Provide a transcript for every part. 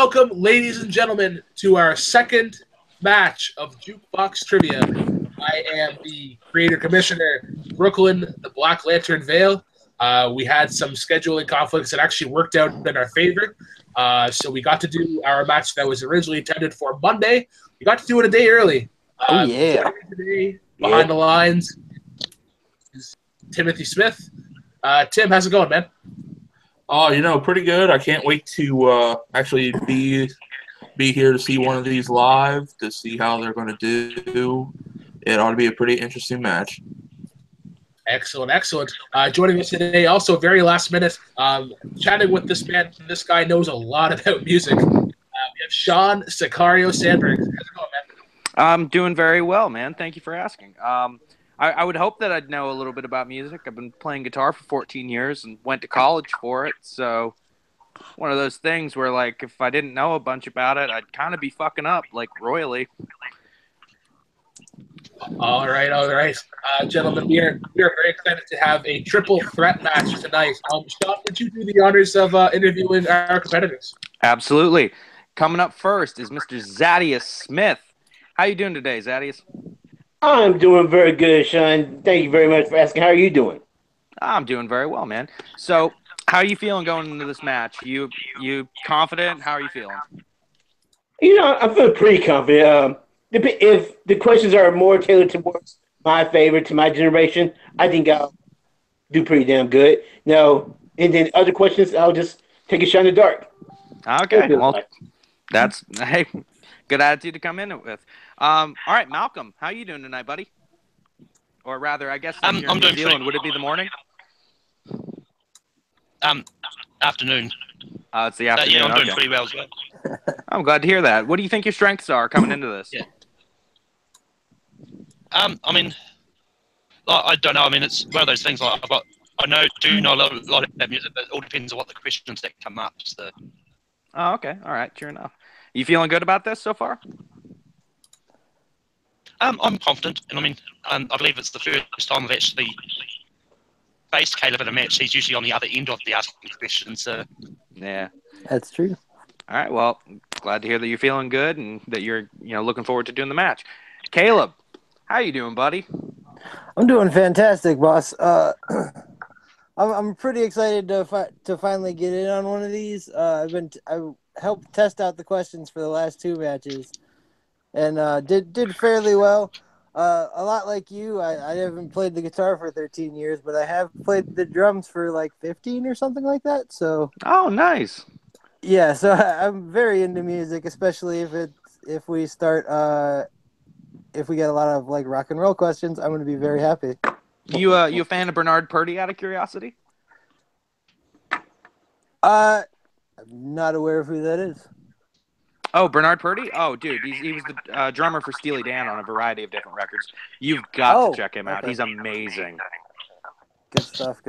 Welcome, ladies and gentlemen, to our second match of Jukebox Trivia. I am the creator commissioner, Brooklyn, the Black Lantern Vail. We had some scheduling conflicts that actually worked out in our favor. So we got to do our match that was originally intended for Monday. We got to do it a day early. Joining me today, behind the lines, is Timothy Smith. Tim, how's it going, man? Oh, pretty good. I can't wait to actually be here to see one of these live, to see how they're going to do. It ought to be a pretty interesting match. Excellent, excellent. Joining us today, also very last minute, chatting with this man. This guy knows a lot about music. We have Sean Sicario Sandberg. How's it going, man? I'm doing very well, man. Thank you for asking. I would hope that I'd know a little bit about music. I've been playing guitar for 14 years and went to college for it. So one of those things where, like, if I didn't know a bunch about it, I'd kind of be fucking up, like, royally. All right. Gentlemen, we are very excited to have a triple threat match tonight. Sean, would you do the honors of interviewing our competitors? Absolutely. Coming up first is Mr. Zaddeus Smith. How you doing today, Zaddeus? I'm doing very good, Sean. Thank you very much for asking. How are you doing? I'm doing very well, man. So, how are you feeling going into this match? You confident? How are you feeling? I'm feeling pretty confident. If the questions are more tailored towards my favor, to my generation, I think I'll do pretty damn good. Now, and then other questions, I'll just take a shot in the dark. Okay, well, that's good attitude to come in with. All right, Malcolm, how you doing tonight, buddy? Or rather, I guess you're in New Zealand. Would it be the morning? Afternoon. It's the afternoon. Yeah, I'm doing pretty well as well. I'm glad to hear that. What do you think your strengths are coming into this? Yeah. I mean, I don't know. I mean, it's one of those things. Like I do know a lot of music, but it all depends on what the questions that come up. So. Oh, okay. All right. Sure enough. You feeling good about this so far? I'm confident, and I mean, I believe it's the first time I've actually faced Caleb in a match. He's usually on the other end of the asking questions. So. Yeah, that's true. All right. Well, glad to hear that you're feeling good and that you're looking forward to doing the match. Caleb, how you doing, buddy? I'm doing fantastic, boss. I'm pretty excited to finally get in on one of these. I helped test out the questions for the last two matches, and did fairly well. A lot like you, I haven't played the guitar for 13 years, but I have played the drums for like 15 or something like that. So. Oh, nice. Yeah, so I'm very into music, especially if we start if we get a lot of like rock and roll questions. I'm going to be very happy. You a fan of Bernard Purdie out of curiosity? I'm not aware of who that is. Oh, Bernard Purdie? Oh, dude, he was the drummer for Steely Dan on a variety of different records. You've got to check him out. He's amazing. Good stuff.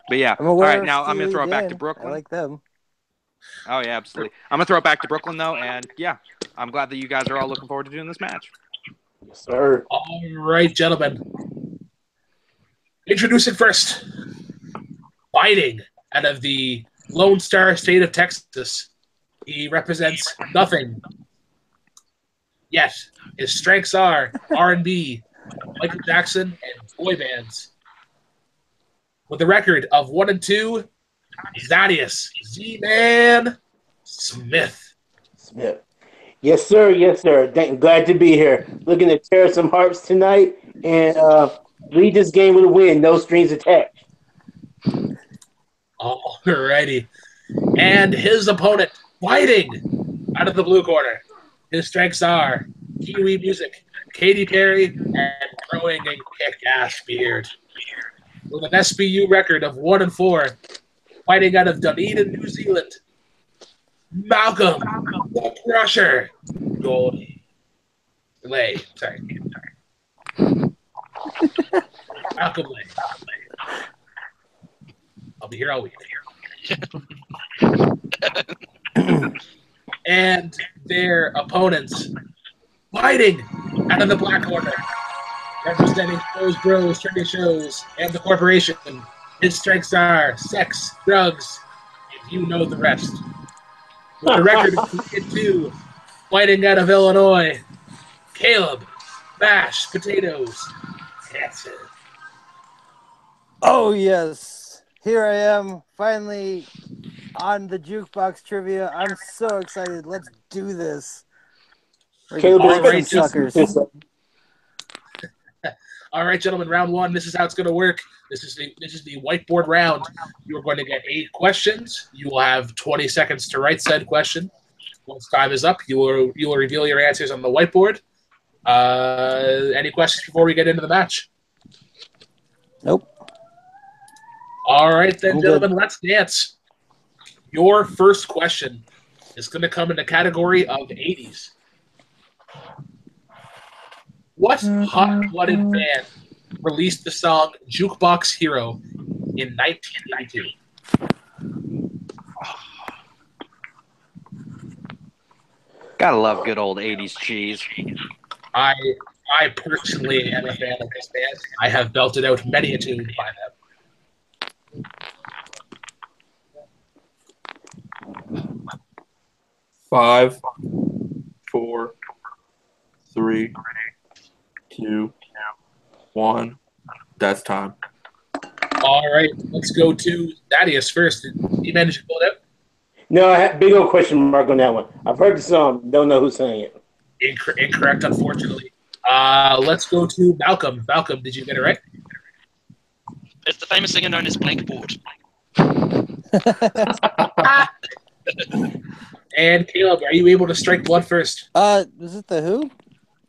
But yeah, all right, now I'm going to throw it back to Brooklyn. I like them. Oh, yeah, absolutely. I'm going to throw it back to Brooklyn, though, and yeah, I'm glad that you guys are all looking forward to doing this match. Yes, sir. All right, gentlemen. Introducing first, fighting out of the Lone Star State of Texas. He represents nothing. Yet, his strengths are R&B, Michael Jackson, and boy bands. With a record of 1-2, Zaddeus Z-Man Smith. Yes, sir. Glad to be here. Looking to tear some hearts tonight and lead this game with a win. No strings attached. All righty. And his opponent, fighting out of the blue corner. His strengths are Kiwi music, Katy Perry, and growing a kick-ass beard. With an SBU record of 1-4, fighting out of Dunedin, New Zealand, Malcolm the Crusher Goldie. Sorry. Malcolm Lay. I'll be here all week. And their opponents fighting out of the black corner, representing Those Bros, Trivia Shows, and the corporation. His strengths are sex, drugs, and you know the rest. With a record of 3-2, fighting out of Illinois, Caleb, mashed potatoes, Hanson. Oh, yes. Here I am, finally on the Jukebox trivia. I'm so excited. Let's do this. Caleb, All right, suckers. All right, gentlemen, round one. This is how it's going to work. This is the whiteboard round. You are going to get 8 questions. You will have 20 seconds to write said question. Once time is up, you will reveal your answers on the whiteboard. Any questions before we get into the match? Nope. All right, then, I'm gentlemen, good. let's dance. Your first question is going to come in the category of 80s. What hot-blooded band released the song Jukebox Hero in 1992? Gotta love good old 80s cheese. I personally am a fan of this band. I have belted out many a tune by them. 5, 4, 3, 2, 1. That's time. All right, let's go to Zaddeus first. Did you manage to pull it out? No, I have big old question mark on that one. I've heard the song, don't know who sang it. Incorrect, unfortunately. Let's go to Malcolm. Malcolm, did you get it right? It's the famous singer known as Blankboard. And Caleb, are you able to strike blood first? Was it The Who?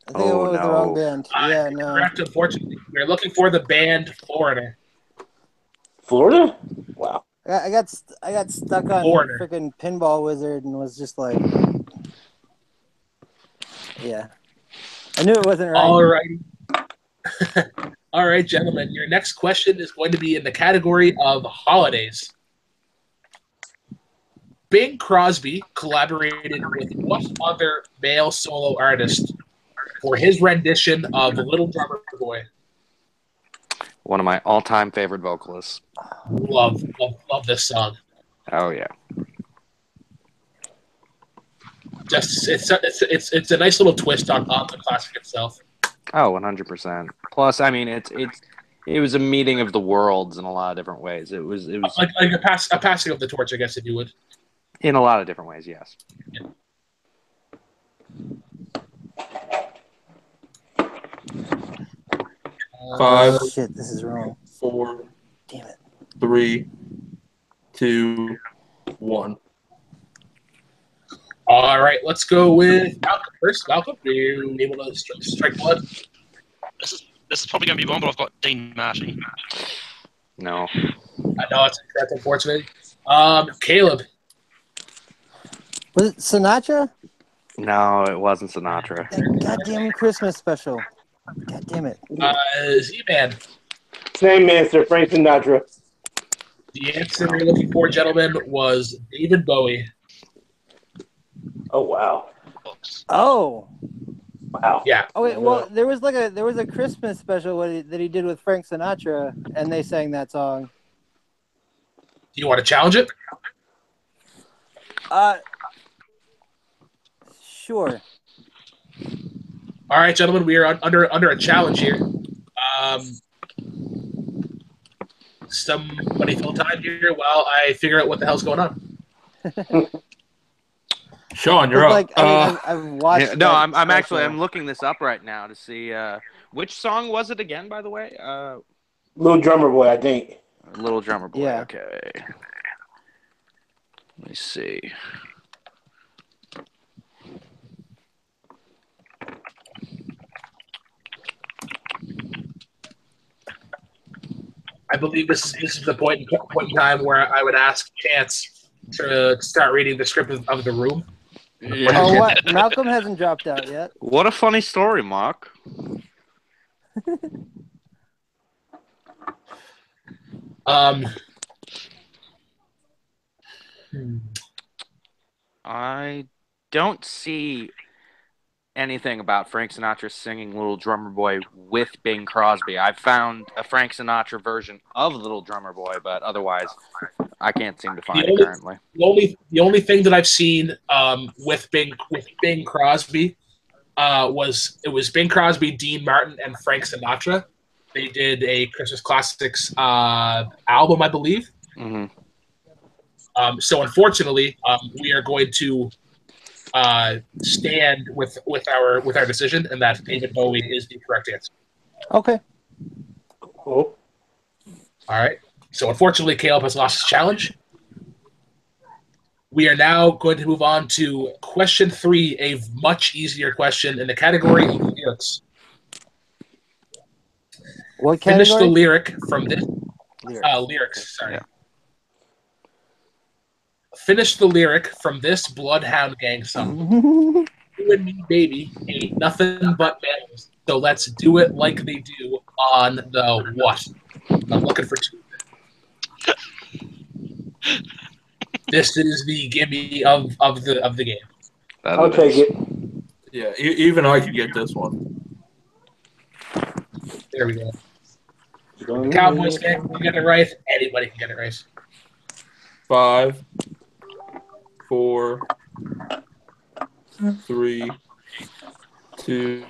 I think I went with the wrong band. Yeah, no. Correct, unfortunately. We're looking for the band Foreigner. Florida? Wow. I got stuck on Foreigner. freaking Pinball Wizard and was just like, yeah. I knew it wasn't right. All right. All right, gentlemen. Your next question is going to be in the category of holidays. Bing Crosby collaborated with what other male solo artist for his rendition of Little Drummer Boy? One of my all-time favorite vocalists. Love this song. Oh yeah. Just it's a nice little twist on the classic itself. Oh, 100%. Plus, I mean, it was a meeting of the worlds in a lot of different ways. It was Like a passing of the torch, I guess, if you would. in a lot of different ways. Yes. Yeah. Five. Shit, this is wrong. 4, Damn it. 3, 2, 1. All right, let's go with Malcolm first. Malcolm, are you able to strike blood? This is probably going to be wrong, but I've got Dean Martin. No. I know it's incorrect, unfortunately. Caleb. Was it Sinatra? No, it wasn't Sinatra. That goddamn Christmas special. God damn it. Z-Man. Same answer, Frank Sinatra. The answer we're looking for, gentlemen, was David Bowie. Oh, wow. Oh. Wow. Yeah. Oh wait, well there was a Christmas special that he did with Frank Sinatra and they sang that song. Do you want to challenge it? Sure. All right, gentlemen, we are under a challenge here. Somebody fill time here while I figure out what the hell's going on. Sean, you're up. Like, I've watched. Yeah, no, that I'm special. I'm looking this up right now to see which song was it again, by the way? Little Drummer Boy, I think. Little Drummer Boy. Yeah. Okay. Let me see. I believe this is the point in time where I would ask Chance to start reading the script of The Room. Yeah. Oh, what? Malcolm hasn't dropped out yet. What a funny story, Mark. I don't see anything about Frank Sinatra singing Little Drummer Boy with Bing Crosby. I found a Frank Sinatra version of Little Drummer Boy, but otherwise, I can't seem to find it currently. The only thing that I've seen with Bing Crosby was Bing Crosby, Dean Martin, and Frank Sinatra. They did a Christmas Classics album, I believe. Mm-hmm. So unfortunately, we are going to stand with our decision, and that David Bowie is the correct answer. Okay. Cool. All right. So unfortunately, Caleb has lost his challenge. We are now going to move on to question 3, a much easier question in the category of lyrics. What Finish category? the lyric from this. Lyrics. Lyrics. Sorry. Yeah. Finish the lyric from this Bloodhound Gang song. You and me, baby, ain't nothing but mammals. So let's do it like they do on the what? I'm looking for 2. This is the gimme of the game. I'll take it. Yeah, even I could get this one. There we go. The Cowboys can get it right. Anybody can get it right. 5, 4, 3, 2.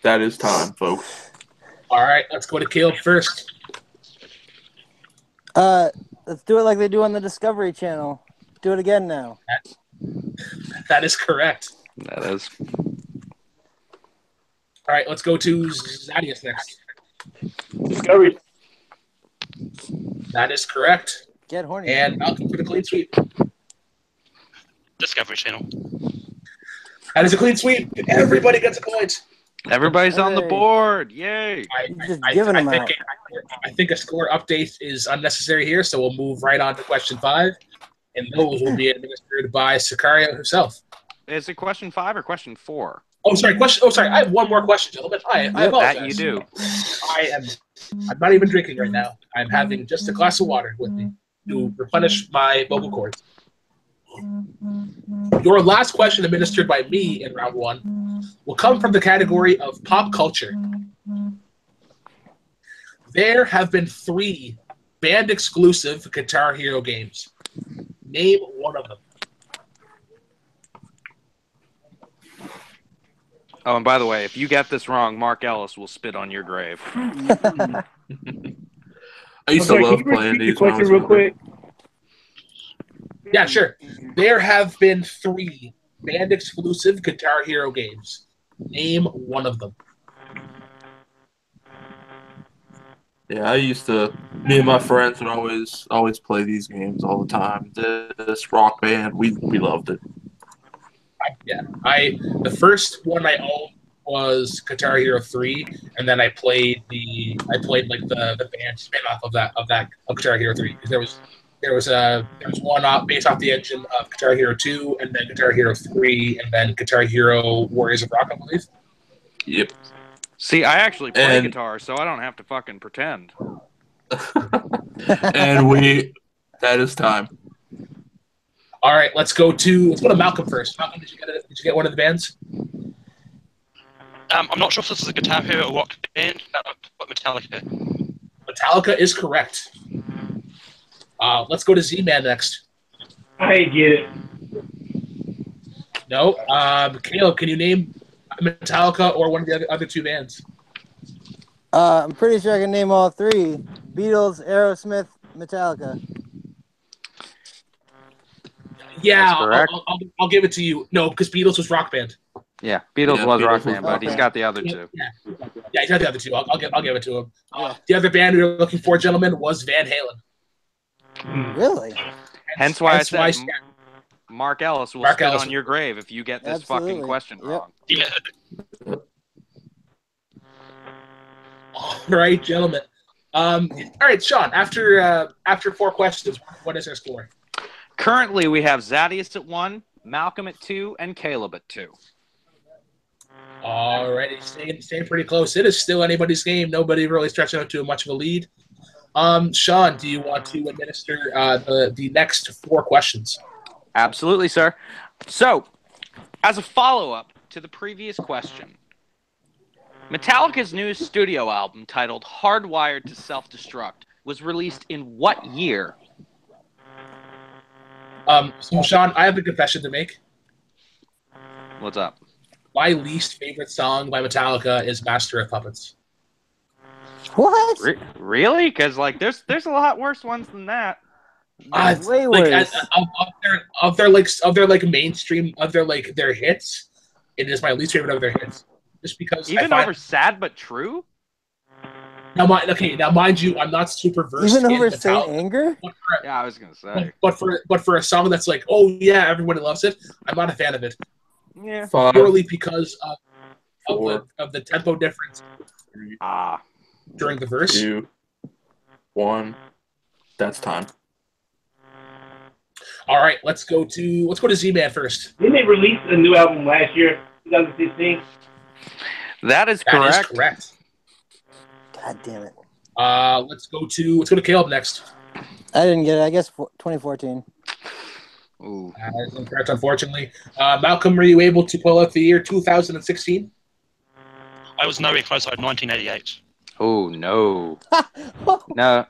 That is time, folks. All right, let's go to Caleb first. Let's do it like they do on the Discovery Channel. Do it again now. That is correct. That is. All right, let's go to Zaddeus next. Discovery. That is correct. Get horny. And Malcolm for the clean sweep. Discovery Channel. That is a clean sweep. Everybody gets a point. Everybody's on the Hey. board. Yay. Just giving them out. I think a score update is unnecessary here, so we'll move right on to question 5. And those will be administered by Sicario herself. Is it question 5 or question 4? Oh, sorry. I have one more question, gentlemen. I apologize. That you do. I'm not even drinking right now. I'm having just a glass of water with me to replenish my vocal cords. Your last question administered by me in round 1 will come from the category of pop culture. There have been 3 band-exclusive Guitar Hero games. Name one of them. Oh, and by the way, if you get this wrong, Mark Ellis will spit on your grave. I used to love playing these. Question real quick. Yeah, sure. There have been 3 band-exclusive Guitar Hero games. Name one of them. Yeah, me and my friends would always play these games all the time. This Rock Band, we loved it. The first one I owned was Guitar Hero 3, and then I played like the band spin-off of Guitar Hero 3, because there was one based off the engine of Guitar Hero 2, and then Guitar Hero 3, and then Guitar Hero Warriors of Rock, I believe. Yep. See, I actually play guitar, so I don't have to fucking pretend. And that is time. All right, let's go to Malcolm first. Malcolm, did you get one of the bands? I'm not sure if this is a Guitar Hero or Rock Band, but Metallica. Metallica is correct. Let's go to Z-Man next. I get it. No. Caleb, can you name Metallica or one of the other 2 bands? I'm pretty sure I can name all 3. Beatles, Aerosmith, Metallica. Yeah, correct. I'll give it to you. No, because Beatles was Rock Band. Yeah, Beatles was Beatles Rock was Band, but Rock he's Band. got the other 2. Yeah, he's got the other 2. I'll give it to him. Yeah. The other band we were looking for, gentlemen, was Van Halen. Really? Hence why I said why- Mark Ellis will Mark spit Ellis. on your grave if you get this Absolutely. fucking question Yep. wrong. Yeah. All right, gentlemen. All right, Sean. After 4 questions, what is our score? Currently, we have Zaddeus at 1, Malcolm at 2, and Caleb at 2. All right, staying pretty close. It is still anybody's game. Nobody really stretching out to much of a lead. Sean, do you want to administer the next 4 questions? Absolutely, sir. So, as a follow-up to the previous question, Metallica's new studio album titled Hardwired to Self-Destruct was released in what year? So Sean, I have a confession to make. What's up? My least favorite song by Metallica is Master of Puppets. What? Really? Because like, there's a lot worse ones than that. Way Like worse. of their mainstream of their hits, it is my least favorite of their hits. Just because Even over Sad But True? now, mind you, I'm not super versed Even in over Saint Metallica. Anger? Yeah, I was gonna say. But for a song that's like, oh yeah, everybody loves it, I'm not a fan of it. Yeah. 5, Purely because of 4, the tempo difference 3, during the verse. 2, 1. That's time. All right, let's go to Z-Man first. Didn't they release a new album last year, 2016? That is That correct. is correct. God damn it. Let's go to Caleb next. I didn't get it. I guess 2014. Ooh. That is incorrect, unfortunately. Malcolm, were you able to pull out the year 2016? I was nowhere close. I had 1988. Oh no. No.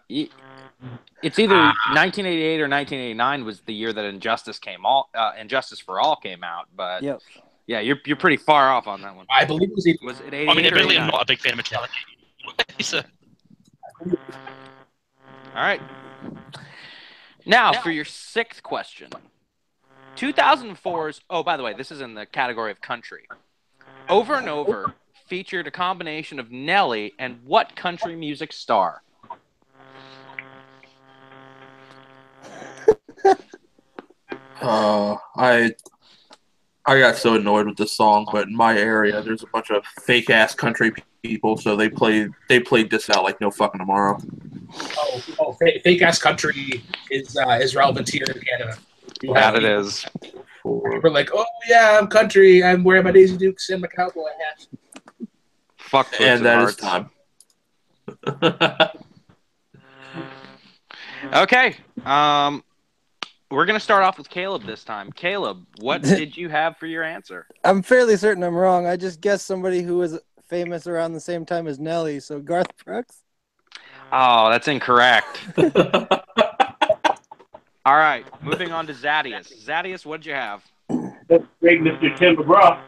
It's either 1988 or 1989 was the year that Injustice for All came out. But Yep. yeah, you're pretty far off on that one. I believe it was Was it 88 I mean, or admittedly, 89? I'm not a big fan of Metallica. So, All right. Now for your sixth question. 2004's, oh, by the way, this is in the category of country. Over and Over featured a combination of Nelly and what country music star? I got so annoyed with this song, but in my area, there's a bunch of fake ass country people, so they played this out like no fucking tomorrow. Fake ass country is relevant here in Canada. That it is. We're like, oh yeah, I'm country. I'm wearing my Daisy Dukes and my cowboy hat. Fuck Boots And that Hearts. is time. Okay. We're going to start off with Caleb this time. Caleb, what did you have for your answer? I'm fairly certain I'm wrong. I just guessed somebody who was famous around the same time as Nelly. So Garth Brooks? Oh, that's incorrect. All right. Moving on to Zaddeus. Zaddeus, what did you have? That's great, Mr. Tim McGraw.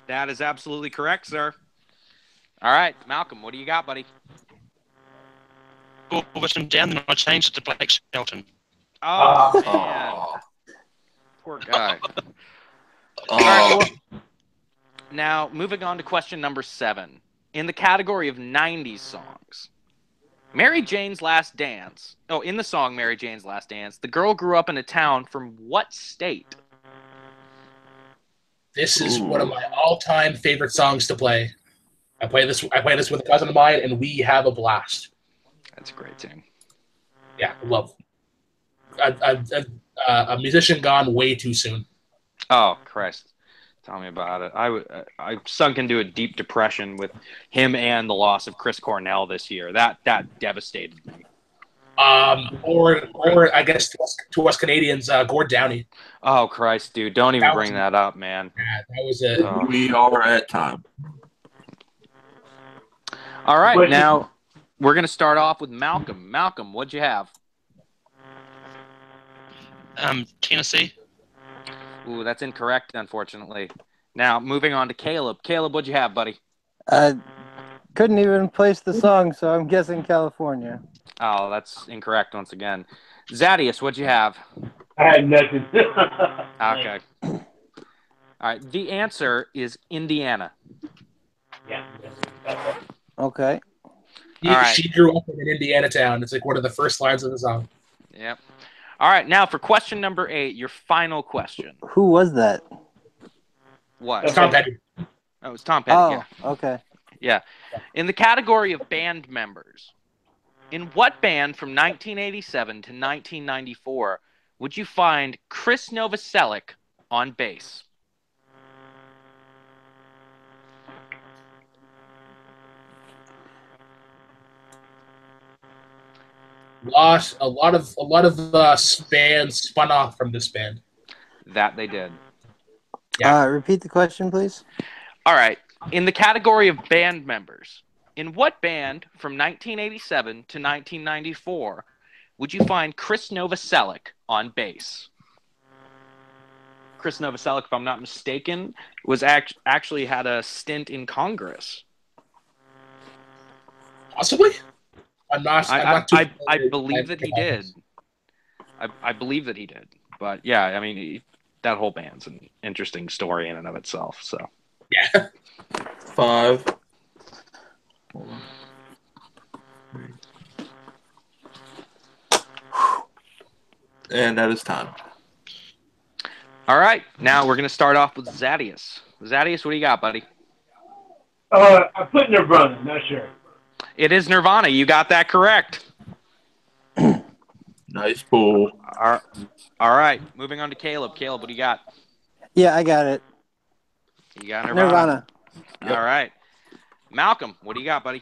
That is absolutely correct, sir. All right. Malcolm, what do you got, buddy? I was down, then I changed it to Blake Shelton. Oh, man. Poor guy. All right, well, now, moving on to question number 7. In the category of 90s songs, Mary Jane's Last Dance. Oh, in the song Mary Jane's Last Dance, the girl grew up in a town from what state? This is one of my all-time favorite songs to play. I play this with a cousin of mine, and we have a blast. That's a great tune. Yeah, love. A musician gone way too soon. Oh, Christ. Tell me about it. I sunk into a deep depression with him and the loss of Chris Cornell this year. That devastated me. Or I guess to us Canadians, Gord Downey. Oh, Christ, dude. Don't even bring that up, man. Yeah, that was it. Oh. We are at time. All right, now we're going to start off with Malcolm. Malcolm, what'd you have? Tennessee. Ooh, that's incorrect, unfortunately. Now, moving on to Caleb. Caleb, what'd you have, buddy? Couldn't even place the song, so I'm guessing California. Oh, that's incorrect once again. Zaddeus, what'd you have? I had nothing. Okay. All right, the answer is Indiana. Yeah. Okay. All right. She grew up in an Indiana town. It's like one of the first lines of the song. Yep. All right, now for question number 8, your final question. Who was that? What? It's Tom Petty. Oh, it's Tom Petty, Oh, yeah. okay. Yeah. In the category of band members, in what band from 1987 to 1994 would you find Chris Novoselic on bass? A lot of bands spun off from this band. That they did. Yeah. Repeat the question, please. All right. In the category of band members, In what band from 1987 to 1994 would you find Chris Novoselic on bass? Chris Novoselic, if I'm not mistaken, was actually had a stint in Congress. Possibly. I'm not too I believe that he did. I believe that he did. But yeah, I mean, that whole band's an interesting story in and of itself. So Yeah. 5. Hold on. And that is time. all right, now we're gonna start off with Zaddeus. Zaddeus, what do you got, buddy? I put Nirvana, not sure. It is Nirvana. You got that correct. Nice pull. All right, moving on to Caleb. Caleb, what do you got? Yeah, I got it. You got Nirvana. Nirvana. Yep. All right. Malcolm, what do you got, buddy?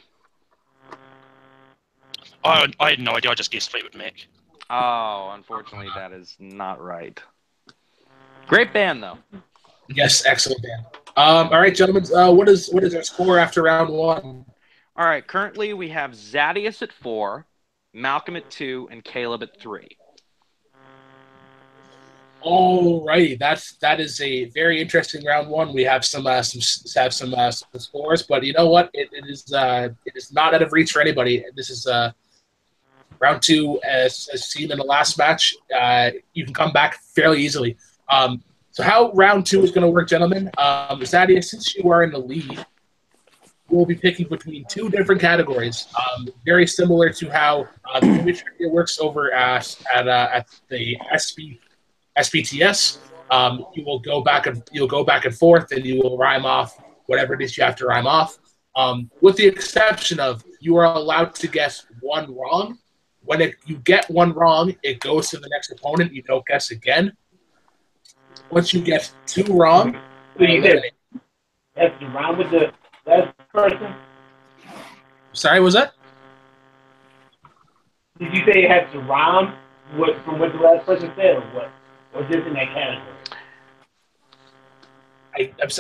I had no idea. I just guessed Fleetwood Mac. Oh, unfortunately, that is not right. Great band, though. Yes, excellent band. All right, gentlemen. What is our score after round 1? All right, currently we have Zaddeus at 4, Malcolm at 2, and Caleb at 3. All righty, that is a very interesting round 1. We have some scores, but you know what? It is not out of reach for anybody. This is round 2, as seen in the last match. You can come back fairly easily. So how round 2 is going to work, gentlemen? Zaddeus, since you are in the lead, we'll be picking between 2 different categories, very similar to how the trivia works over at the SPTS. You'll go back and forth, and you will rhyme off whatever it is you have to rhyme off. With the exception of you are allowed to guess 1 wrong. When you get 1 wrong, it goes to the next opponent. You don't guess again. Once you get 2 wrong, You have to rhyme with the last person. Sorry, was that? Did you say it has to rhyme from what the last person said, or what? Or just in that category?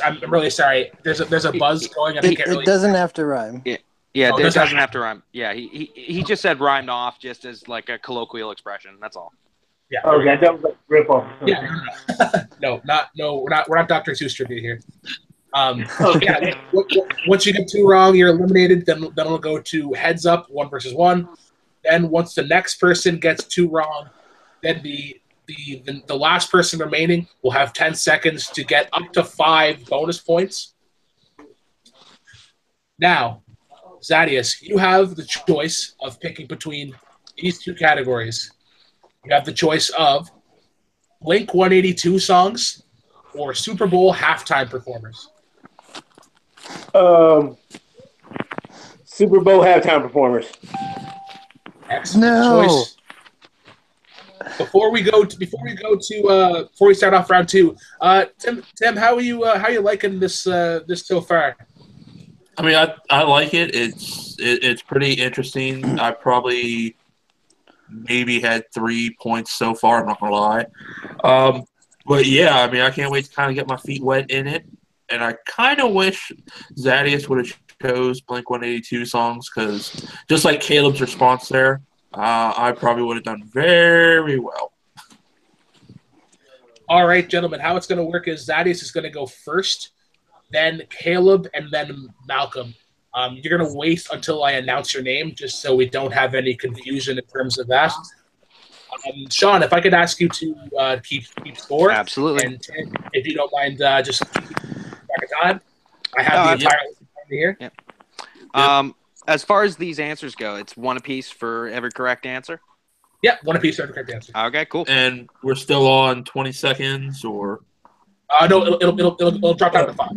I'm really sorry. There's a buzz going. And I can't really. It doesn't have to rhyme. Yeah, Oh, it doesn't have to rhyme. Yeah, he just said rhymed off just as like a colloquial expression. That's all. Yeah. Okay, that was like rip off. Yeah. No, we're not Dr. Seuss trivia here. Okay. Yeah, once you get 2 wrong, you're eliminated. Then it'll go to heads up, 1 versus 1. Then once the next person gets 2 wrong, then the last person remaining will have 10 seconds to get up to 5 bonus points. Now, Zaddeus, you have the choice of picking between these 2 categories. You have the choice of Blink 182 songs or Super Bowl halftime performers. Super Bowl halftime performers. Excellent choice. Before we start off round 2, Tim, how are you liking this so far? I mean, I like it. It's pretty interesting. I probably maybe had 3 points so far. I'm not gonna lie. But yeah, I mean, I can't wait to kind of get my feet wet in it. And I kind of wish Zaddeus would have chose Blink 182 songs, because just like Caleb's response there, I probably would have done very well. All right, gentlemen, how it's going to work is Zaddeus is going to go first, then Caleb, and then Malcolm. You're going to wait until I announce your name, just so we don't have any confusion in terms of that. Sean, if I could ask you to keep score. Absolutely. And Tim, if you don't mind, just keep track of time. I have the entire list here. Yep. As far as these answers go, it's 1 apiece for every correct answer? Yeah, 1 apiece for every correct answer. Okay, cool. And we're still on 20 seconds or? No, it'll drop down to 5.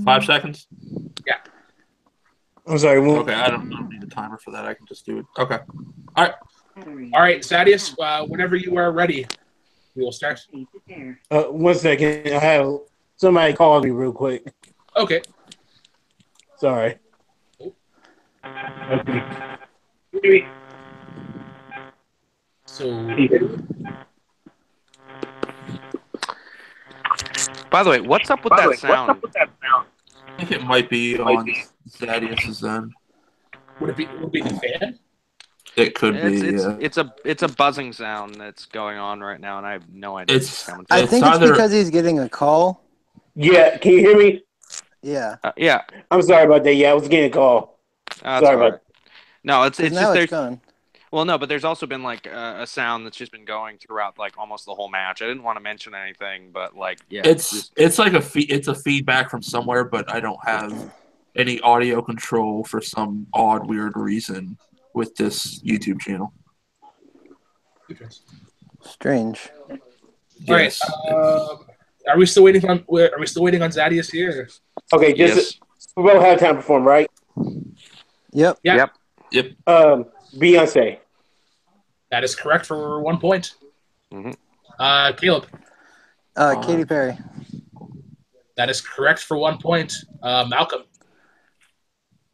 5 seconds? Yeah. I'm sorry. Okay, I don't need a timer for that. I can just do it. Okay. All right, Zaddeus, whenever you are ready, we will start. 1 second. I have somebody call me real quick. Okay. Sorry. Okay. So. By the way, what's up with that sound? I think it might be on Zaddeus is then. Would it be the fan? It could be. Yeah. It's a buzzing sound that's going on right now, and I have no idea It's- what's coming I from. think it's either- because he's getting a call. Yeah, can you hear me? Yeah. Yeah, I'm sorry about that. Yeah, I was getting a call. that's Sorry all right. about No, it's 'Cause just now there's it's gone. well, no, but there's also been like a sound that's just been going throughout like almost the whole match. I didn't want to mention anything, but like yeah, It's like it's a feedback from somewhere, but I don't have any audio control for some odd, weird reason with this YouTube channel. Strange. All right. Yes. Are we still waiting on Zaddeus here? Okay, just we'll have time to perform, right? Yep. Yeah. Yep. Beyonce. That is correct for 1 point. Mhm. Caleb. Katy Perry. That is correct for 1 point. Malcolm.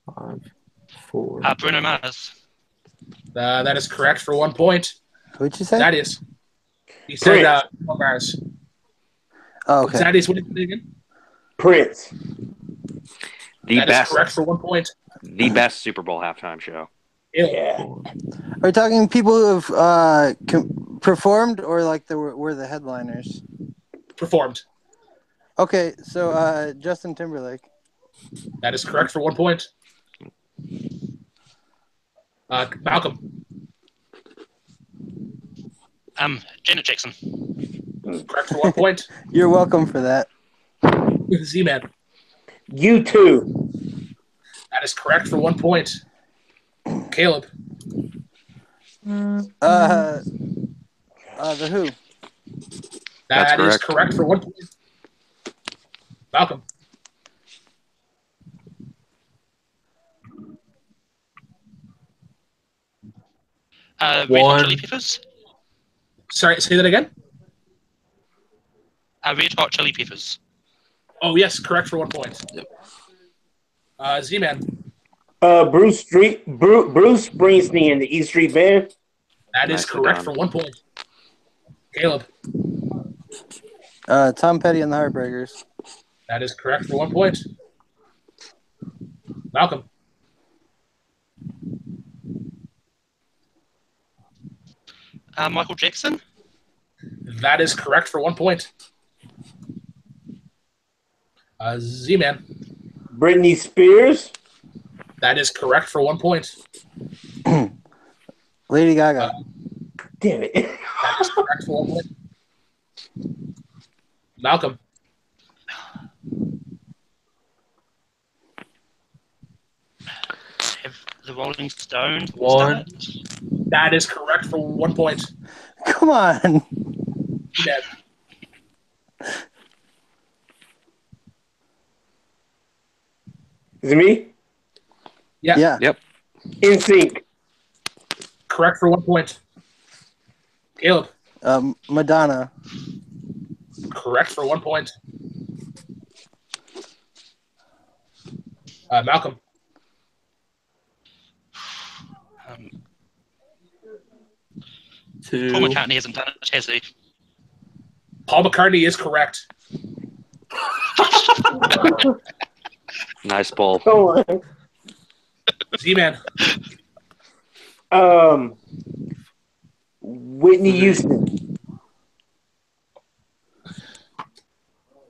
5, 4. Bruno Mars. That is correct for 1 point. Who'd you say? Zaddeus. He said Prince. Mars. Oh, okay. Zaddeus, what did you say again? Prince. That is correct for 1 point. The best Super Bowl halftime show. Yeah. Are we talking people who have performed or like were the headliners? Performed. Okay, so Justin Timberlake. That is correct for 1 point. Malcolm. Janet Jackson. Correct for 1 point. You're welcome for that. Z-Man. U2. That is correct for 1 point. Caleb. The Who. That is correct. correct for 1 point. Malcolm. Red Hot One. Chili Peppers. Sorry, say that again? Red Hot Chili Peppers. Oh, yes, correct for 1 point. Yep. Z-Man. Bruce Springsteen and the E Street Band. That is Nicely correct done. for 1 point. Caleb. Tom Petty and the Heartbreakers. That is correct for 1 point. Malcolm. Michael Jackson. That is correct for 1 point. Z-Man. Britney Spears. That is correct for 1 point. Lady Gaga. Damn it. That is correct for 1 point. Malcolm. Have the Rolling Stones. 1. done it? That is correct for 1 point. Come on. Z-Man. Is it me? Yeah. Yep. In sync. Correct for 1 point. Caleb. Madonna. Correct for 1 point. Malcolm. Paul 2. McCartney hasn't done it, has he? Paul McCartney is correct. Nice ball. Go on. Z-Man. Whitney Houston.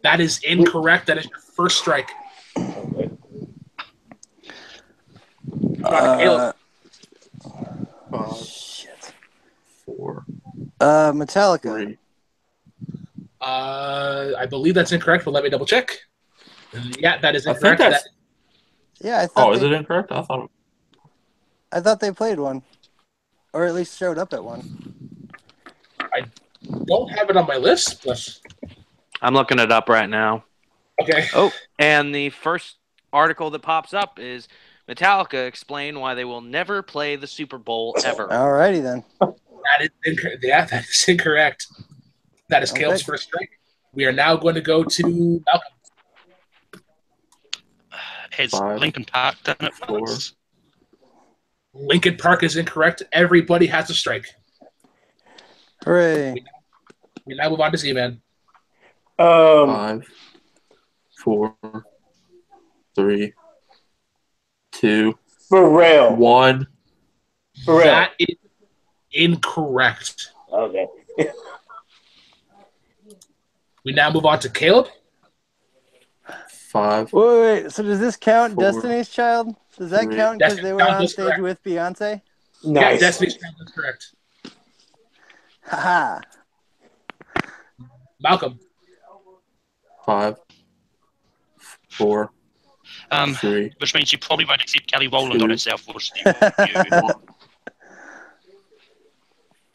That is incorrect. That is your first strike. Caleb. 5, 4, Metallica. 3. I believe that's incorrect, but let me double check. Yeah, that is I think incorrect. that's. Yeah, I thought Oh, is it incorrect? I thought. they played one, or at least showed up at one. I don't have it on my list, but I'm looking it up right now. okay. Oh, and the first article that pops up is Metallica explain why they will never play the Super Bowl ever. Alrighty then. That is incorrect. Yeah, that is incorrect. That is Caleb's Okay. first strike. We are now going to go to Malcolm. Has 5, Lincoln Park done it 4. once? Lincoln Park is incorrect. Everybody has a strike. Hooray. We now move on to Z-Man. 5, 4, 3, 2, For real. 1. For real. That is incorrect. Okay. We now move on to Caleb. 5. Wait. So does this count 4, Destiny's Child? Does that 3. count because Destiny's they were Child on is stage correct. with Beyonce? Yeah, Nice. Destiny's Child is correct. Haha. Malcolm. 5, 4, 3. Which means you probably won't accept Kelly Rowland 2. on herself. You.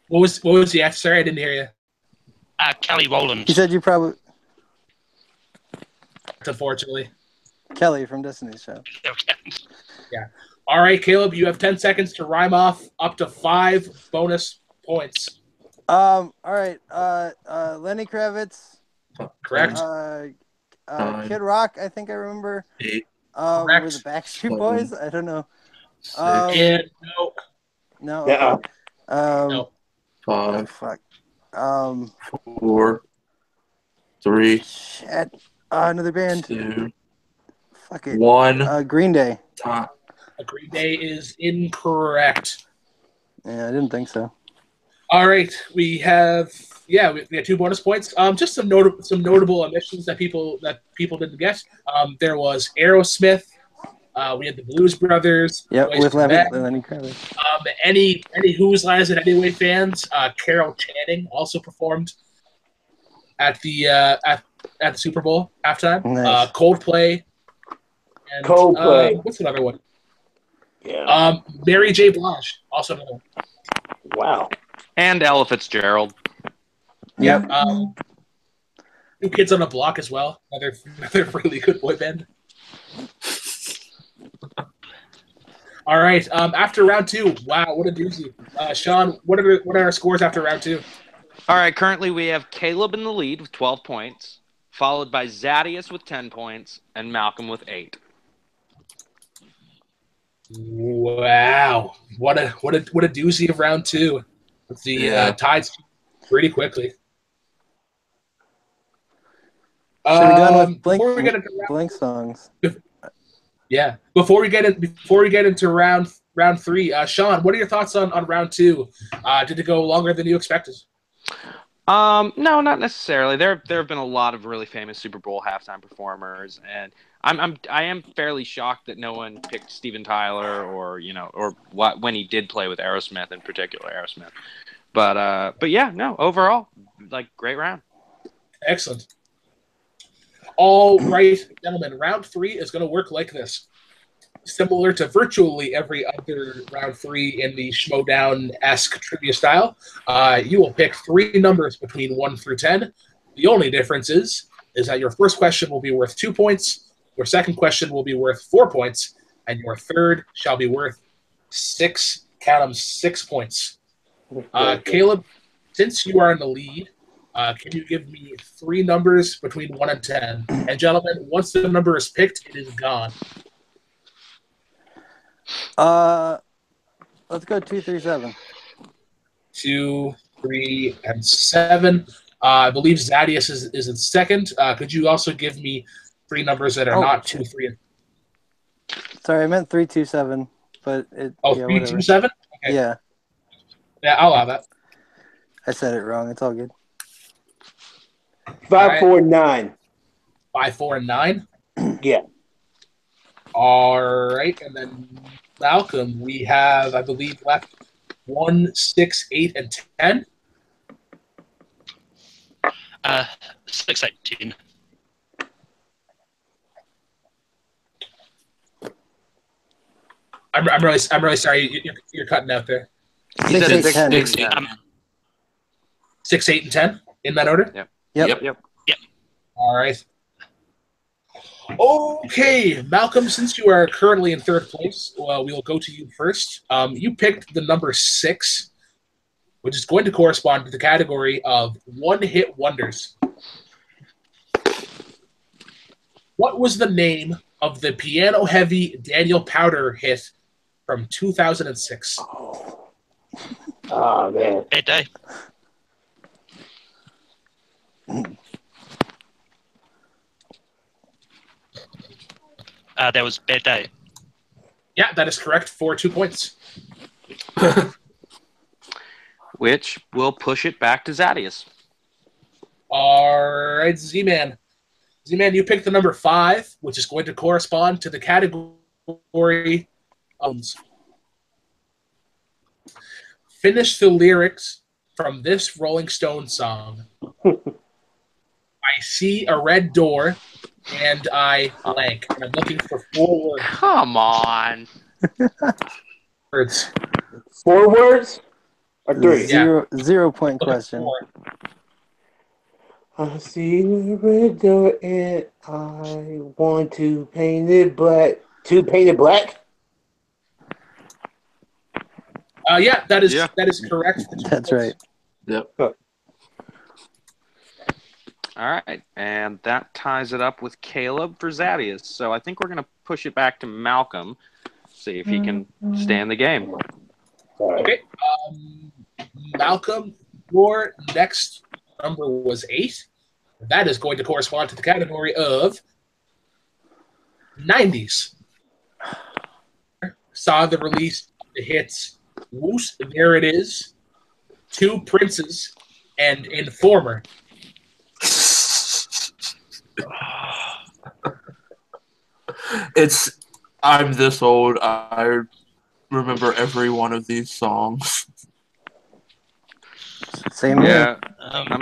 What was the answer? Sorry, I didn't hear you. Kelly Rowland. He said you probably Unfortunately. Kelly from Destiny's Child. Yeah. All right, Caleb, you have 10 seconds to rhyme off up to 5 bonus points. All right. Lenny Kravitz. Correct. Kid Rock. I think I remember. 8. Were Correct. the Backstreet 7, Boys? I don't know. 6. And no. No. Yeah. Okay. No. 5, Fuck. 4, 3, Shit. Another band. 2, Fuck it. 1. Green Day. Time. Green Day is incorrect. Yeah, I didn't think so. All right, we have 2 bonus points. Just some notable omissions that people didn't get. There was Aerosmith. We had the Blues Brothers. Yep, Boyz with II Men. Lenny Kravitz. Any Who's Lines and Anyway fans. Carol Channing also performed at the Super Bowl halftime. Nice. Coldplay. And, Coldplay. What's another one? Yeah. Mary J. Blige, also another one. Wow. And Ella Fitzgerald. Yep. New Kids on the Block as well. Another really good boy band. All right. After round 2, wow, what a doozy. Sean, what are our scores after round 2? All right, currently we have Caleb in the lead with 12 points, followed by Zaddeus with 10 points, and Malcolm with 8. Wow, what a doozy of round 2. The tides pretty quickly. Should have gone with before we get into Blink songs. Yeah. Before we get into round 3, Sean, what are your thoughts on round 2? Did it go longer than you expected? No, not necessarily. There have been a lot of really famous Super Bowl halftime performers, and I am fairly shocked that no one picked Steven Tyler or when he did play with Aerosmith, in particular Aerosmith. But yeah, no, overall, great round. Excellent. All right, gentlemen, round 3 is going to work like this. Similar to virtually every other round 3 in the Schmodown-esque trivia style, you will pick 3 numbers between 1 through 10. The only difference is that your first question will be worth 2 points, your second question will be worth 4 points, and your third shall be worth 6 points. Caleb, since you are in the lead, can you give me 3 numbers between 1 and 10? And gentlemen, once the number is picked, it is gone. Let's go 2, 3, 7. 2, 3, and 7. I believe Zaddeus is in second. Could you also give me 3 numbers that are not 2, 3, and... Sorry, I meant 3, 2, 7. But it. Oh, yeah, 3, whatever. 2, 7? Okay. Yeah. Yeah, I'll allow that. I said it wrong. It's all good. 5, 4, 9. 5, 4, and 9? Yeah. All right, and then Malcolm, we have, I believe, left 1, 6, 8, and 10. 6, 8, 10. I'm really sorry. You're cutting out there. He said 6, 8, 10. 6, 8. 6, 8, and 10 in that order. Yep. All right. Okay, Malcolm, since you are currently in third place, we will go to you first. You picked the number 6, which is going to correspond to the category of one-hit wonders. What was the name of the piano-heavy Daniel Powder hit from 2006? Oh, man. Bad day. That was Bad Day. Yeah, that is correct for 2 points. Which will push it back to Zaddeus. All right, Z-Man. Z-Man, you picked the number 5, which is going to correspond to the category of finish the lyrics from this Rolling Stone song. I see a red door, and I blank. I'm looking for 4 words. Come on. Words. 4 words or 3? Yeah. 0 point Looking question. for- I see a red door and I want to paint it black. To paint it black? Yeah, that is Yeah. correct. That's right. Yep. All right, and that ties it up with Caleb for Zaddeus. So I think we're going to push it back to Malcolm, see if he can stay in the game. Okay. Malcolm, your next number was 8. That is going to correspond to the category of 90s. Saw the release of the hits Woos, There It Is, Two Princes, and Informer. I'm this old. I remember every one of these songs. Same here. Yeah,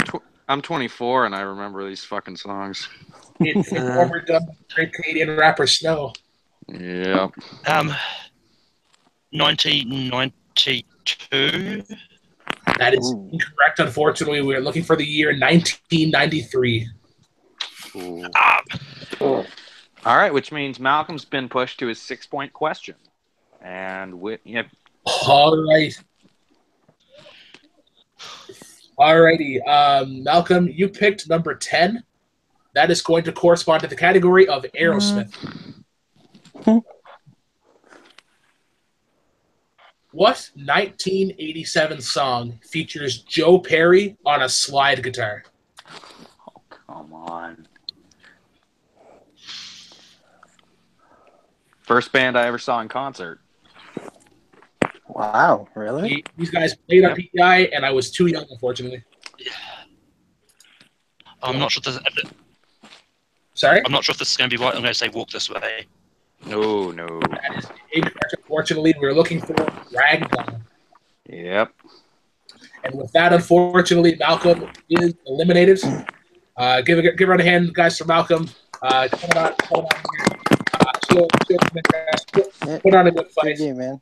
I'm 24 and I remember these fucking songs. It's Informer done by great Canadian rapper Snow. Yep. 1992. That is incorrect, unfortunately. We're looking for the year 1993. Ah, All right, which means Malcolm's been pushed to his 6-point question. And All right. Alrighty. Malcolm, you picked number 10. That is going to correspond to the category of Aerosmith. What 1987 song features Joe Perry on a slide guitar? Oh, come on. First band I ever saw in concert. Wow, really? These guys played on PEI, and I was too young, unfortunately. I'm not sure. Sorry? I'm not sure if this is going to be right. I'm going to say "Walk This Way." No. That is incorrect. Unfortunately, we were looking for Ragdoll. Yep. And with that, unfortunately, Malcolm is eliminated. Give a round of hand, guys, for Malcolm. Come on here. Put on a good Good fight. game, man.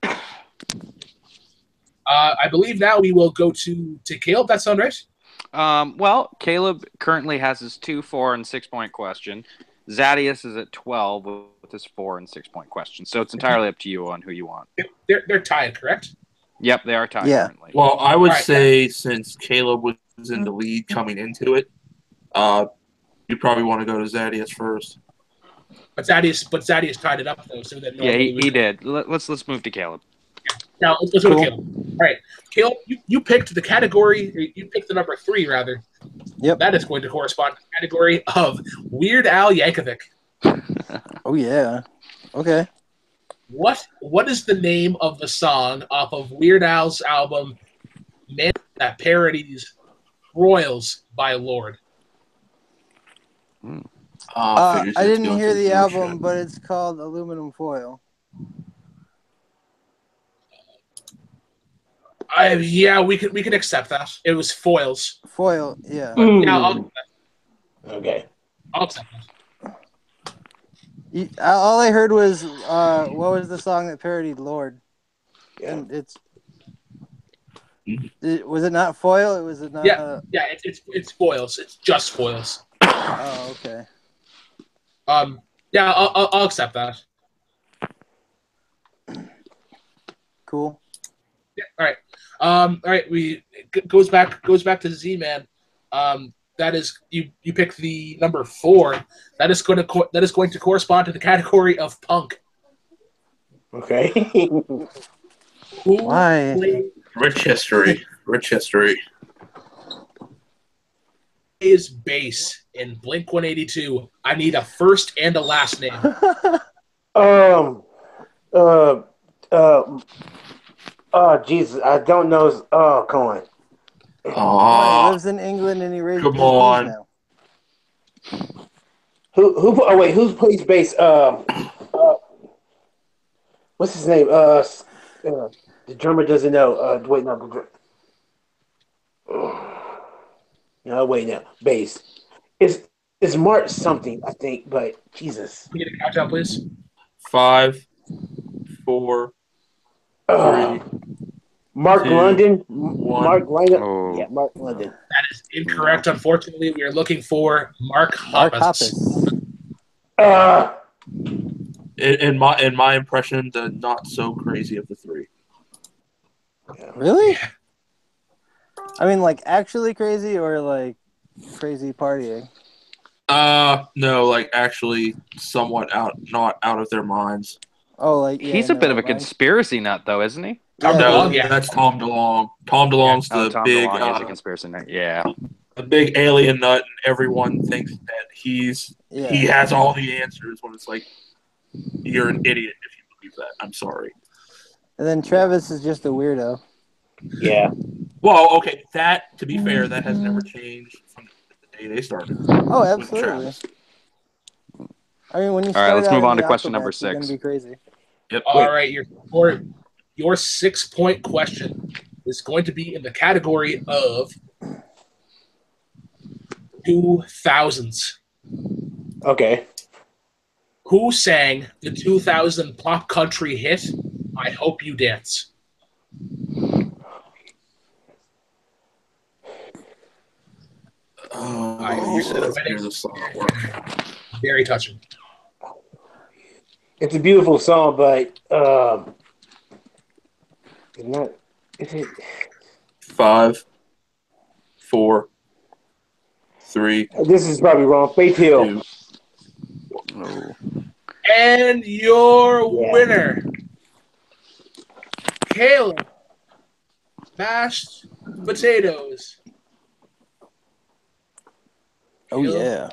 I believe now we will go to Caleb. That sound right? Well, Caleb currently has his 2, 4, and 6-point question. Zaddeus is at 12 with his 4 and 6-point question. So it's entirely up to you on who you want. They're tied, correct? Yep, they are tied Yeah. currently. Well, I would All right. say since Caleb was in the lead coming into it, you probably want to go to Zaddeus first. But Zaddeus tied it up though, so that Yeah, he did. Let's move to Caleb. Now let's go to Caleb. All right, Caleb, you picked the category. You picked the number 3 rather. Yep. That is going to correspond to the category of Weird Al Yankovic. Oh, yeah. Okay. What is the name of the song off of Weird Al's album Man that parodies Royals by Lord? I didn't hear the album, but it's called Aluminum Foil. Yeah, we can accept that. It was Foils. Foil, yeah. Yeah, Okay. I'll accept that. All I heard was, what was the song that parodied Lord? Yeah. And was it not Foil? Was it not? Yeah, it's Foils. It's just Foils. Oh, okay. Yeah, I'll accept that. Cool. Yeah, all right. All right. Goes back to Z-Man. That is you pick the number 4. That is going to correspond to the category of punk. Okay. Why? Rich history. Is bass in Blink-182. I need a first and a last name. Uh, uh, oh Jesus, I don't know. Oh, come on. Well, he Oh, lives in England and he raises come his bees on. now. Who? Oh wait, who plays bass? What's his name? The drummer doesn't know. Wait, no. No, wait, no. Bass. It's Mark something, I think, but Jesus. Can we get a countdown, please? 5, 4, Uh, 3, Mark 2, London. 1. Mark London. Oh. Yeah, Mark London. That is incorrect. Unfortunately, we are looking for Mark Mark Hoppus. Hoppus. Uh, In my impression, the not so crazy of the three. Really? Yeah. I mean, like actually crazy or like crazy partying? No, like actually somewhat not out of their minds. Oh, like yeah, He's a in bit their of a right mind. conspiracy nut, though, isn't he? Tom Yeah, DeLonge, No, yeah. that's Tom DeLonge. Tom DeLonge's Oh, the Tom big, DeLonge is a conspiracy nut. Yeah. the big alien nut, and everyone thinks that he Yeah. has all the answers. When it's like, you're an idiot if you believe that. I'm sorry. And then Travis is just a weirdo. yeah. Well, okay, that, to be fair, that has never changed from the day they started. Oh, with absolutely. Travis. I mean, when you All right, start let's out move in on the to question number Aquabats, you're gonna 6. be crazy. Yep. All right, your 6-point question is going to be in the category of 2000s. Okay. Who sang the 2000 pop country hit "I Hope You Dance"? You said let's hear the song. Very touching. It's a beautiful song, but it's not. Is it? 5, 4, 3, This is probably wrong. Faith Hill. 2. Oh. And your Yeah. winner, Caleb, mashed potatoes. Oh yeah.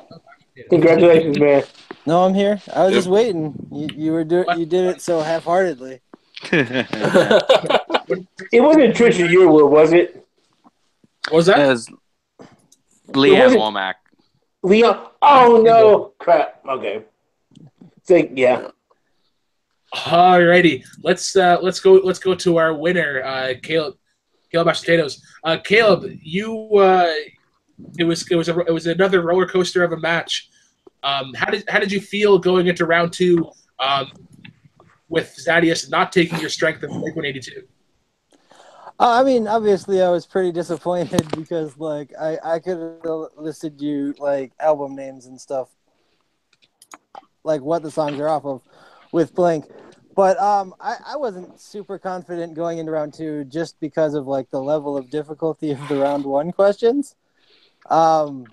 Congratulations, man. No, I'm here. I was Yep. just waiting. You did it so half-heartedly. It wasn't Trisha Yearwood, was it? What was that? As Leanne wasn't- Womack. Leon. Oh no! Crap. Okay. So yeah. Alrighty, let's go to our winner, Caleb mashed potatoes. Caleb, you it was another roller coaster of a match. How did you feel going into round 2 with Zaddeus not taking your strength of Blink 182? I mean, obviously, I was pretty disappointed because, like, I could have listed you like album names and stuff, like what the songs are off of, with Blink. But I wasn't super confident going into round 2 just because of like the level of difficulty of the round 1 questions. I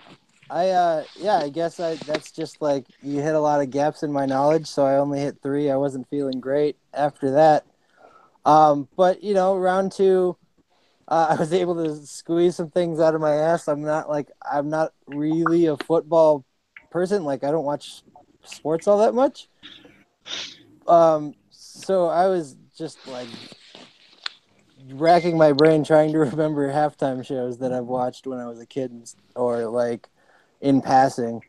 guess that's just like you hit a lot of gaps in my knowledge, so I only hit 3. I wasn't feeling great after that. But you know, round 2, I was able to squeeze some things out of my ass. I'm not really a football person. Like I don't watch sports all that much. So I was just like racking my brain trying to remember halftime shows that I've watched when I was a kid or like in passing.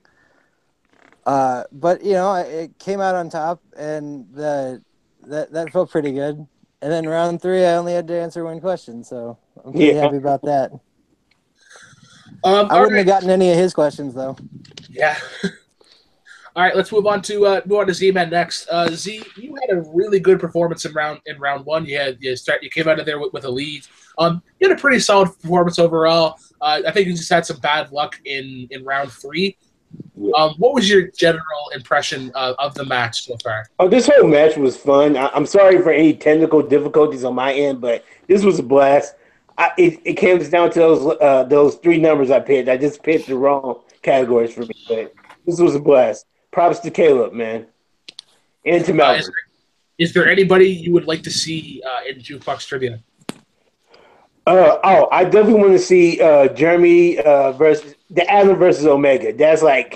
But you know, it came out on top, and that felt pretty good. And then round 3, I only had to answer 1 question, so I'm pretty happy about that. I wouldn't have gotten any of his questions though. Yeah. All right, let's move on to Z-Man next. Z, you had a really good performance in round 1. You came out of there with a lead. You had a pretty solid performance overall. I think you just had some bad luck in round 3. What was your general impression of the match so far? Oh, this whole match was fun. I'm sorry for any technical difficulties on my end, but this was a blast. It came down to those 3 numbers I picked. I just picked the wrong categories for me, but this was a blast. Props to Caleb, man, and to Malcolm. Is there anybody you would like to see in Jukebox Trivia? I definitely want to see Jeremy versus the Adam versus Omega. That's prime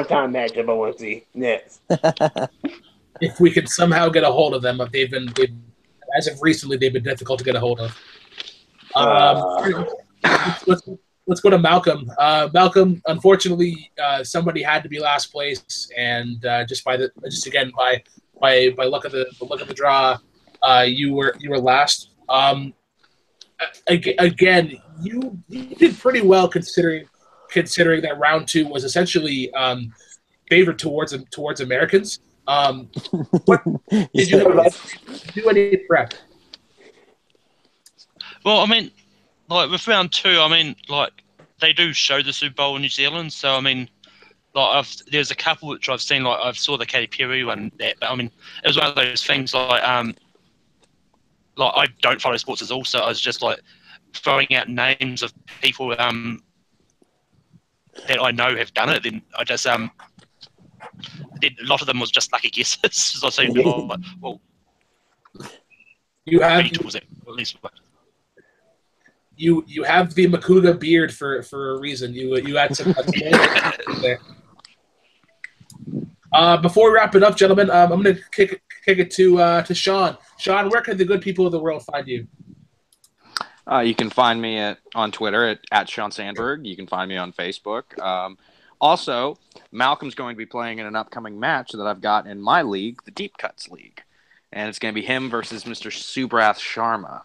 time matchup I want to see next. if we can somehow get a hold of them. As of recently, they've been difficult to get a hold of. Let's go to Malcolm. Malcolm, unfortunately, somebody had to be last place, and just by luck of the draw, you were last. Again, you did pretty well considering that round 2 was essentially favored towards Americans. What did you do any prep? Well, I mean, like with round 2, I mean, like they do show the Super Bowl in New Zealand, so I mean, like there's a couple which I've seen, like I saw the Katy Perry one, but I mean, it was one of those things like I don't follow sports at all, so I was just like throwing out names of people that I know have done it. Then I just a lot of them was just lucky guesses. So I was saying, like, well, you have at least. You have the Makuga beard for a reason. You had some there. Before we wrap it up, gentlemen, I'm going to kick it to Sean. Sean, where can the good people of the world find you? You can find me on Twitter at Sean Sandberg. You can find me on Facebook. Also, Malcolm's going to be playing in an upcoming match that I've got in my league, the Deep Cuts League. And it's going to be him versus Mr. Subrath Sharma,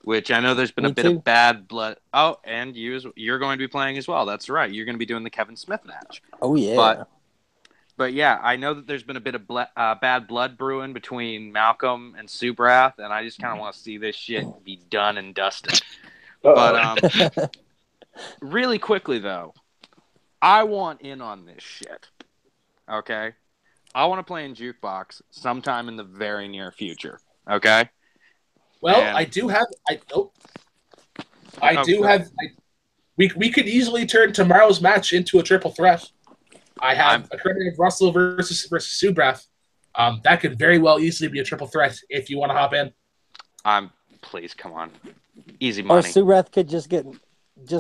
which I know there's been a bit of bad blood. Oh, and you're going to be playing as well. That's right. You're going to be doing the Kevin Smith match. Oh, yeah. But yeah, I know that there's been a bit of bad blood brewing between Malcolm and Subrath, and I just kind of want to see this shit be done and dusted. But really quickly, though, I want in on this shit. Okay? I want to play in Jukebox sometime in the very near future. Okay? Well, we could easily turn tomorrow's match into a triple threat. I have a credit of Russell versus Subrath. That could very well easily be a triple threat if you want to hop in. Please, come on. Easy money. Or Subrath could just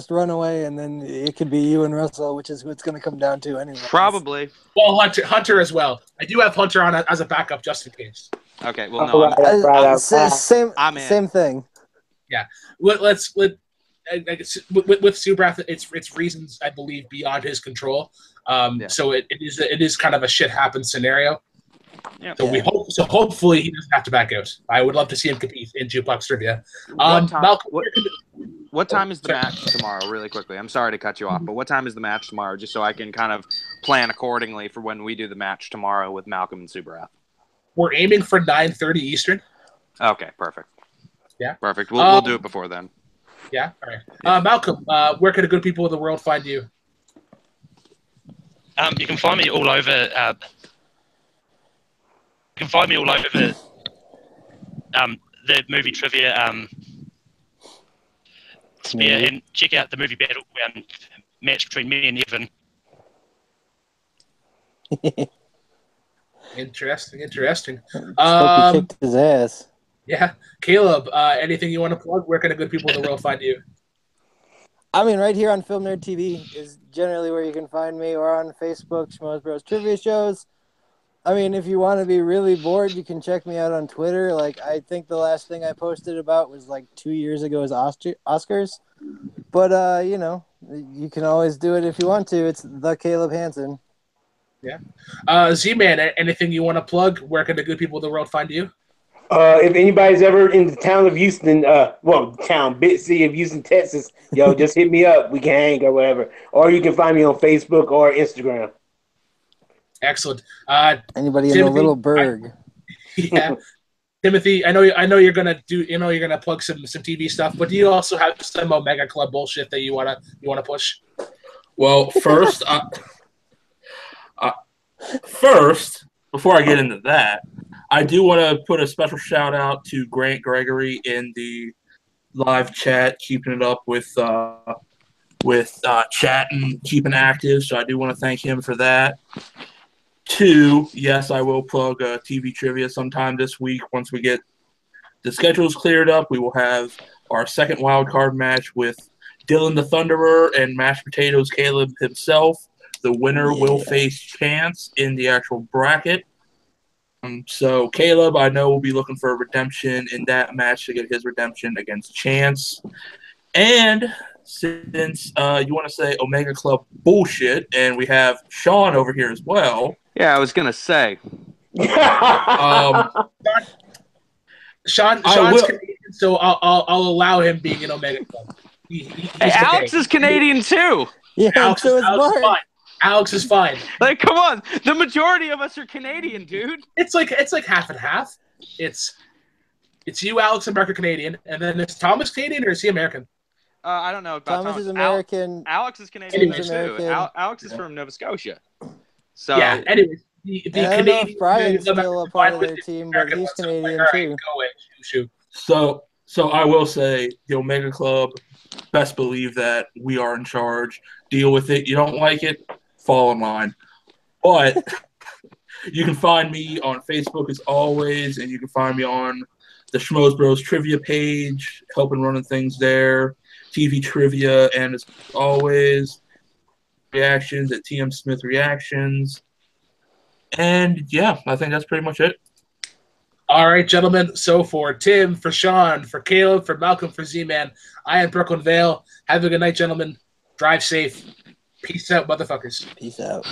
run away, and then it could be you and Russell, which is what's going to come down to anyway. Probably. Well, Hunter as well. I do have Hunter on as a backup just in case. Okay, well, no. Same thing. Yeah. With Subrath, it's reasons, I believe, beyond his control. So it is kind of a shit happens scenario. Yeah. So hopefully he doesn't have to back out. I would love to see him compete in Jukebox Trivia. What time is the match tomorrow, really quickly? I'm sorry to cut you off, but what time is the match tomorrow, just so I can kind of plan accordingly for when we do the match tomorrow with Malcolm and Subrath? We're aiming for 9:30 Eastern. Okay, perfect. Yeah. Perfect. We'll do it before then. Yeah, all right. Malcolm, where can the good people of the world find you? You can find me all over. The movie trivia. And check out the movie Battleground match between me and Evan. Interesting. Hope he kicked his ass. Yeah, Caleb. Anything you want to plug? Where can the good people of the world find you? I mean, right here on Film Nerd TV is generally where you can find me, or on Facebook, Schmoes Bros Trivia Shows. I mean, if you want to be really bored, you can check me out on Twitter. Like, I think the last thing I posted about was like 2 years ago is Oscars. But, you can always do it if you want to. It's the Caleb Hansen. Yeah. Z-Man, anything you want to plug? Where can the good people of the world find you? If anybody's ever in the town of Houston, big city of Houston, Texas, just hit me up. We can hang or whatever. Or you can find me on Facebook or Instagram. Excellent. Anybody Timothy, in the little burg? Yeah. Timothy, I know you're gonna plug some TV stuff, but do you also have some Omega Club bullshit that you wanna push? Well, first, before I get into that, I do want to put a special shout out to Grant Gregory in the live chat, keeping it up with chat and keeping active. So I do want to thank him for that. 2, yes, I will plug TV trivia sometime this week. Once we get the schedules cleared up, we will have our second wild card match with Dylan the Thunderer and Mashed Potatoes Caleb himself. The winner will face Chance in the actual bracket. So Caleb, I know, will be looking for a redemption in that match to get his redemption against Chance. And since you want to say Omega Club bullshit, and we have Sean over here as well. Yeah, I was gonna say. Sean's Canadian, so I'll allow him being an Omega Club. Hey, Alex is Canadian too. Yeah, Alex so is is Mark. fine. Alex is fine. Like, come on, the majority of us are Canadian, dude. It's like half and half. It's you, Alex, and Mark are Canadian, and then is Thomas Canadian or is he American? I don't know about Thomas is American. Alex is Canadian Tim's too. American. Alex is from Nova Scotia. So Yeah. Anyways, the I don't know Canadian if Brian's still a part of with their the team, but American he's ones, so I'm Canadian like, all too. right, go away, shoot. So I will say the Omega Club, best believe that we are in charge. Deal with it. You don't like it, fall in line. But you can find me on Facebook as always, and you can find me on the Schmoes Bros Trivia page, helping running things there, TV Trivia, and as always, reactions at TM Smith Reactions. And yeah, I think that's pretty much it. All right, gentlemen. So for Tim, for Sean, for Caleb, for Malcolm, for Z-Man, I am Brooklyn Vail. Have a good night, gentlemen. Drive safe. Peace out, motherfuckers. Peace out.